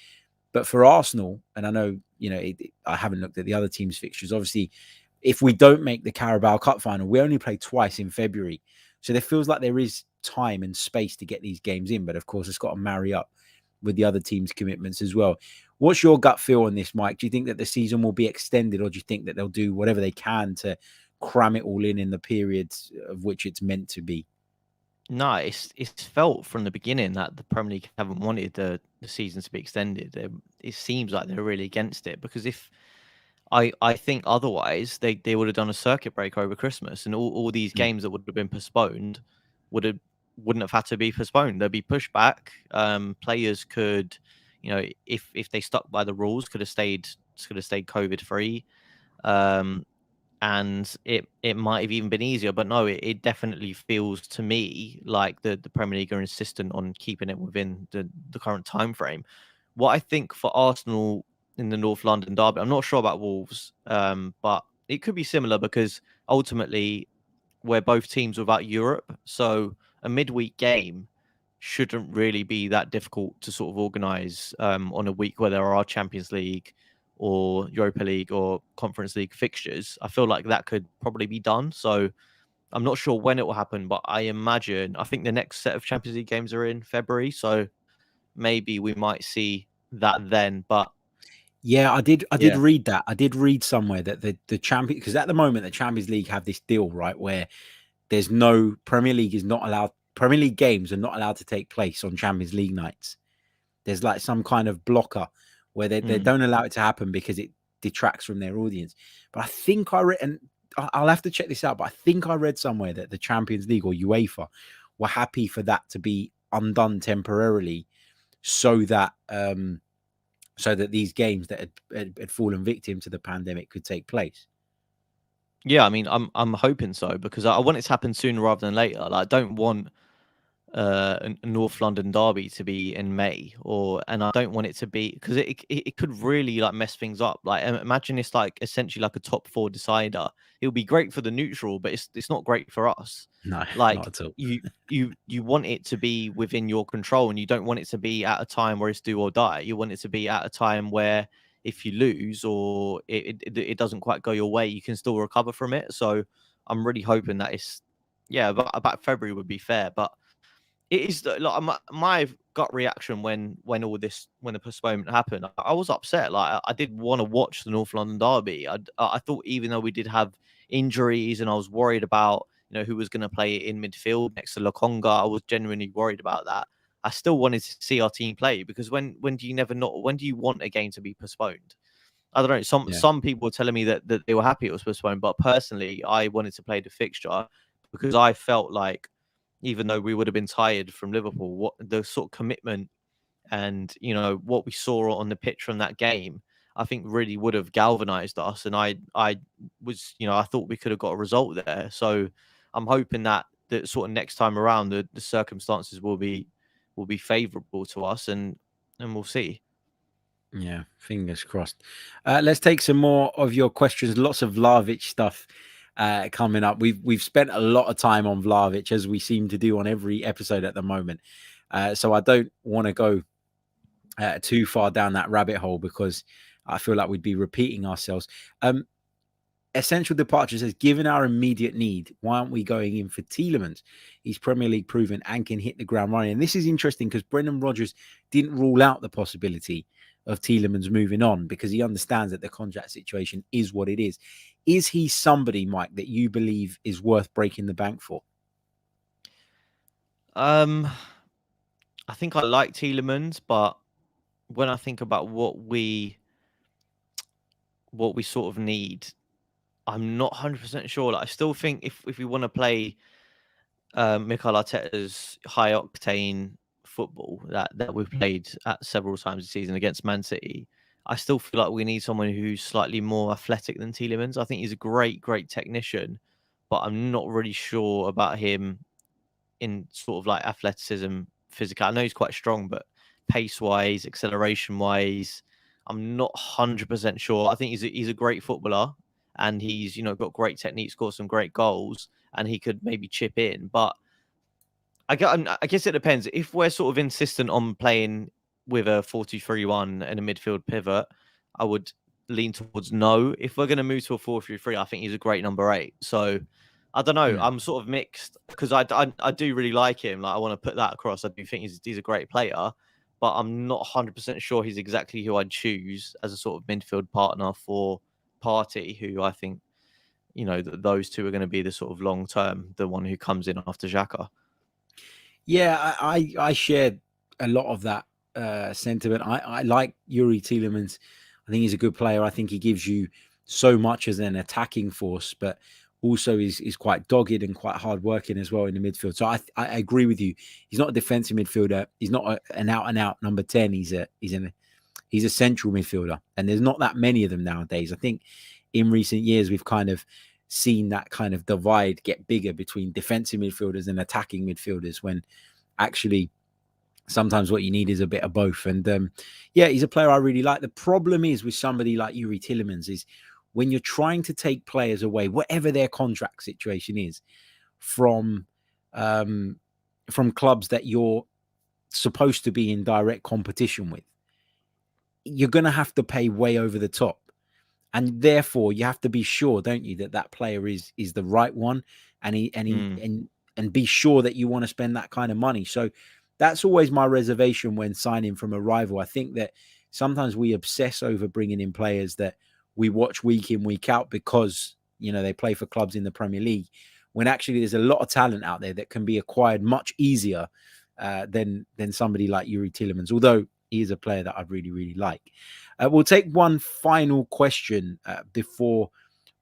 C: But for Arsenal, and I know, you know, I haven't looked at the other teams' fixtures. Obviously, if we don't make the Carabao Cup final, we only play twice in February. So there feels like there is time and space to get these games in. But of course, it's got to marry up with the other teams' commitments as well. What's your gut feel on this, Mike? Do you think that the season will be extended, or do you think that they'll do whatever they can to cram it all in the periods of which it's meant to be?
D: No, it's felt from the beginning that the Premier League haven't wanted the season to be extended. It seems like they're really against it, because if I think otherwise, they would have done a circuit break over Christmas, and all these games that would have been postponed wouldn't have had to be postponed. They'd be pushed back. Players could, you know, if they stuck by the rules, could have stayed COVID free. And it might have even been easier, but no, it definitely feels to me like the Premier League are insistent on keeping it within the current time frame. What I think for Arsenal in the North London derby, I'm not sure about Wolves, but it could be similar, because ultimately we're both teams without Europe, so a midweek game shouldn't really be that difficult to sort of organise on a week where there are Champions League or Europa League or Conference League fixtures. I feel like that could probably be done. So I'm not sure when it will happen, but I think the next set of Champions League games are in February. So maybe we might see that then. But
C: yeah, I did read that. I did read somewhere that the champion, because at the moment the Champions League have this deal, right, where there's no Premier League games are not allowed to take place on Champions League nights. There's like some kind of blocker where they don't allow it to happen because it detracts from their audience. But I think I read, and I'll have to check this out, but I think I read somewhere that the Champions League or UEFA were happy for that to be undone temporarily, so that so that these games that had fallen victim to the pandemic could take place.
D: Yeah, I mean, I'm hoping so, because I want it to happen sooner rather than later. Like, I don't want a North London derby to be in May, and I don't want it to be, because it could really like mess things up. Like, imagine it's like essentially like a top four decider. It would be great for the neutral, but it's not great for us.
C: No,
D: Like,
C: not at all.
D: you want it to be within your control, and you don't want it to be at a time where it's do or die. You want it to be at a time where if you lose or it doesn't quite go your way, you can still recover from it. So I'm really hoping that it's, yeah, about February would be fair, but it is like my gut reaction when all this, when the postponement happened, I was upset. Like, I did want to watch the North London derby. I thought, even though we did have injuries and I was worried about, who was going to play in midfield next to Lokonga, I was genuinely worried about that. I still wanted to see our team play, because when do you never know, when do you want a game to be postponed? I don't know. Some people were telling me that they were happy it was postponed, but personally, I wanted to play the fixture, because I felt like, even though we would have been tired from Liverpool, what the sort of commitment and what we saw on the pitch from that game, I think really would have galvanized us. And I was, I thought we could have got a result there. So I'm hoping that sort of next time around, the circumstances will be favourable to us, and we'll see.
C: Yeah, fingers crossed. Let's take some more of your questions. Lots of Vlahovic stuff coming up. We've spent a lot of time on Vlahovic, as we seem to do on every episode at the moment. So I don't want to go too far down that rabbit hole, because I feel like we'd be repeating ourselves. Essential Departure says, given our immediate need, why aren't we going in for Tielemans? He's Premier League proven and can hit the ground running. And this is interesting, because Brendan Rodgers didn't rule out the possibility of Tielemans moving on, because he understands that the contract situation is what it is. Is he somebody, Mike, that you believe is worth breaking the bank for?
D: I think I like Tielemans, but when I think about what we sort of need, I'm not 100% sure. Like, I still think if we want to play Mikel Arteta's high octane football that we've played at several times this season against Man City, I still feel like we need someone who's slightly more athletic than Tielemans. I think he's a great technician, but I'm not really sure about him in sort of like athleticism, physical. I know he's quite strong, but pace wise, acceleration wise, I'm not 100% sure. I think he's a great footballer, and he's got great technique, scored some great goals, and he could maybe chip in. But I guess it depends. If we're sort of insistent on playing with a 4-2-3-1 and a midfield pivot, I would lean towards no. If we're going to move to a 4-3-3, I think he's a great number 8. So I don't know. I'm sort of mixed, because I do really like him. Like, I want to put that across. I do think he's a great player, but I'm not 100% sure he's exactly who I'd choose as a sort of midfield partner for Partey, who I think, those two are going to be the sort of long term, the one who comes in after Xhaka.
C: Yeah, I share a lot of that sentiment. I like Yuri Tielemans. I think he's a good player. I think he gives you so much as an attacking force, but also is quite dogged and quite hardworking as well in the midfield. So I agree with you. He's not a defensive midfielder. He's not an out and out number 10. He's a central midfielder, and there's not that many of them nowadays. I think in recent years we've kind of seen that kind of divide get bigger between defensive midfielders and attacking midfielders, when actually sometimes what you need is a bit of both. And yeah, he's a player I really like. The problem is with somebody like Yuri Tielemans is when you're trying to take players away, whatever their contract situation is, from clubs that you're supposed to be in direct competition with, you're going to have to pay way over the top. And therefore, you have to be sure, don't you, that player is the right one, and be sure that you want to spend that kind of money. So that's always my reservation when signing from a rival. I think that sometimes we obsess over bringing in players that we watch week in, week out, because they play for clubs in the Premier League, when actually there's a lot of talent out there that can be acquired much easier than somebody like Yuri Tielemans, although he is a player that I really, really like. We'll take one final question before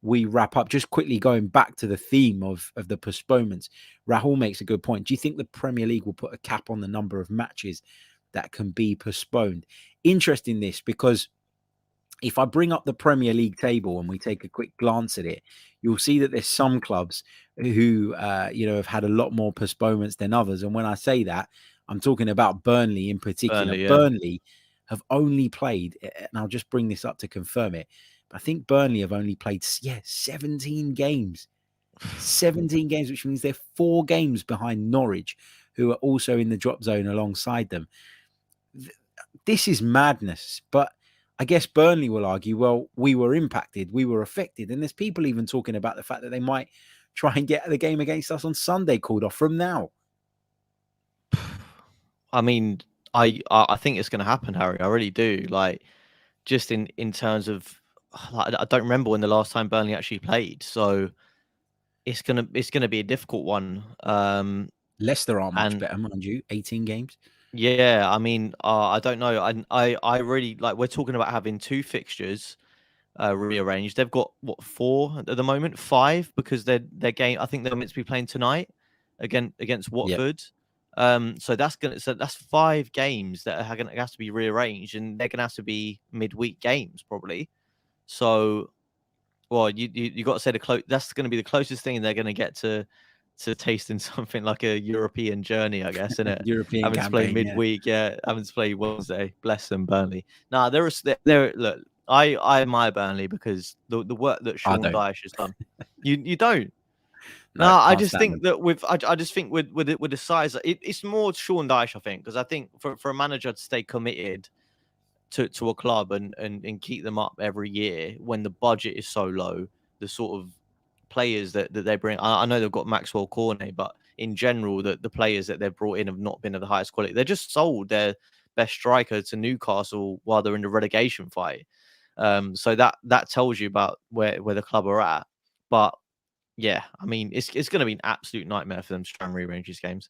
C: we wrap up. Just quickly going back to the theme of the postponements. Rahul makes a good point. Do you think the Premier League will put a cap on the number of matches that can be postponed? interesting this, because if I bring up the Premier League table and we take a quick glance at it, you'll see that there's some clubs who, have had a lot more postponements than others. And when I say that, I'm talking about Burnley in particular.
D: Burnley, yeah.
C: Burnley have only played, and I'll just bring this up to confirm it, but I think Burnley have only played, 17 games. 17 games, which means they're 4 games behind Norwich, who are also in the drop zone alongside them. This is madness. But I guess Burnley will argue, well, we were impacted, we were affected. And there's people even talking about the fact that they might try and get the game against us on Sunday called off from now.
D: I mean, I think it's going to happen, Harry. I really do. Like, just in terms of, like, I don't remember when the last time Burnley actually played. So it's gonna be a difficult one.
C: Leicester aren't much better, mind you. 18 games.
D: Yeah, I mean, I don't know. I really like. We're talking about having 2 fixtures rearranged. They've got what, 4 at the moment, 5, because their game. I think they're meant to be playing tonight against Watford. Yep. So that's 5 games that are going to have to be rearranged, and they're going to have to be midweek games probably. So, well, you got to say that's going to be the closest thing they're going to get to tasting something like a European journey, I guess, isn't it?
C: European
D: having
C: campaign,
D: to play midweek, having to play Wednesday. Bless them, Burnley. Nah, look, I admire Burnley because the work that Sean Dyche has done. You don't. No, I just think that I just think with the size, it's more Sean Dyche, I think, because I think for a manager to stay committed to a club and keep them up every year when the budget is so low, the sort of players that they bring. I know they've got Maxwell Cornet, but in general, the players that they've brought in have not been of the highest quality. They just sold their best striker to Newcastle while they're in the relegation fight. So that tells you about where the club are at. But yeah, I mean, it's going to be an absolute nightmare for them to try and rearrange these games.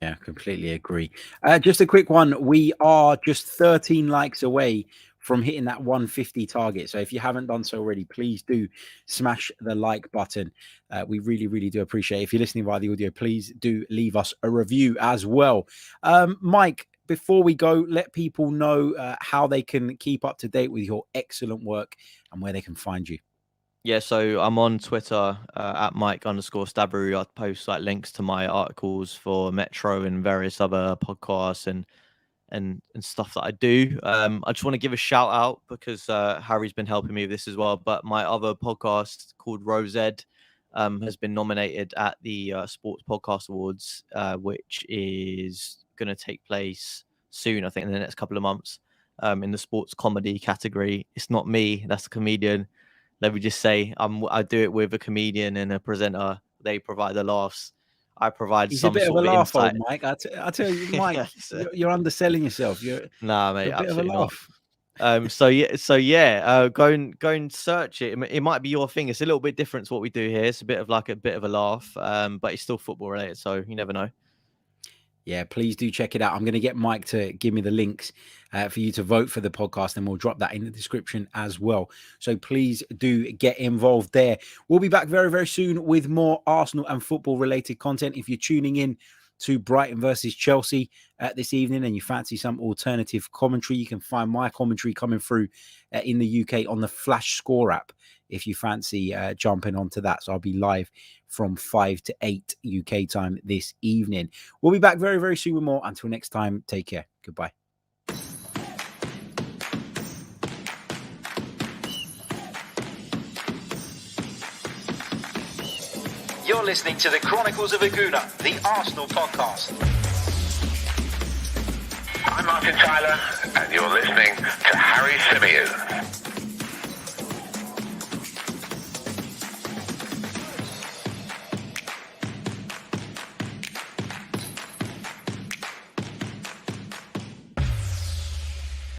C: Yeah, completely agree. Just a quick one. We are just 13 likes away from hitting that 150 target. So if you haven't done so already, please do smash the like button. We really, really do appreciate it. If you're listening via the audio, please do leave us a review as well. Mike, before we go, let people know how they can keep up to date with your excellent work and where they can find you.
D: Yeah, so I'm on Twitter at Mike_Stavrou. I post like links to my articles for Metro and various other podcasts and stuff that I do. I just want to give a shout out because Harry's been helping me with this as well. But my other podcast called Rosed has been nominated at the Sports Podcast Awards, which is going to take place soon, I think, in the next couple of months, in the sports comedy category. It's not me, that's a comedian. Let me just say, I do it with a comedian and a presenter. They provide the laughs. I provide some sort of insight. He's a bit of a laugh, old
C: Mike. I tell you, Mike, you're underselling yourself.
D: Nah, mate,
C: you're a bit of a laugh.
D: Go and search it. It might be your thing. It's a little bit different to what we do here. It's a bit of a laugh, but it's still football related, so you never know.
C: Yeah, please do check it out. I'm going to get Mike to give me the links for you to vote for the podcast, and we'll drop that in the description as well. So please do get involved there. We'll be back very, very soon with more Arsenal and football related content. If you're tuning in to Brighton versus Chelsea this evening and you fancy some alternative commentary, you can find my commentary coming through in the UK on the Flash Score app if you fancy jumping onto that. So I'll be live from 5 to 8 UK time this evening. We'll be back very, very soon with more. Until next time, take care. Goodbye.
A: You're listening to the Chronicles of a Gooner, the Arsenal podcast.
B: I'm Martin Tyler, and you're listening to Harry Symeou.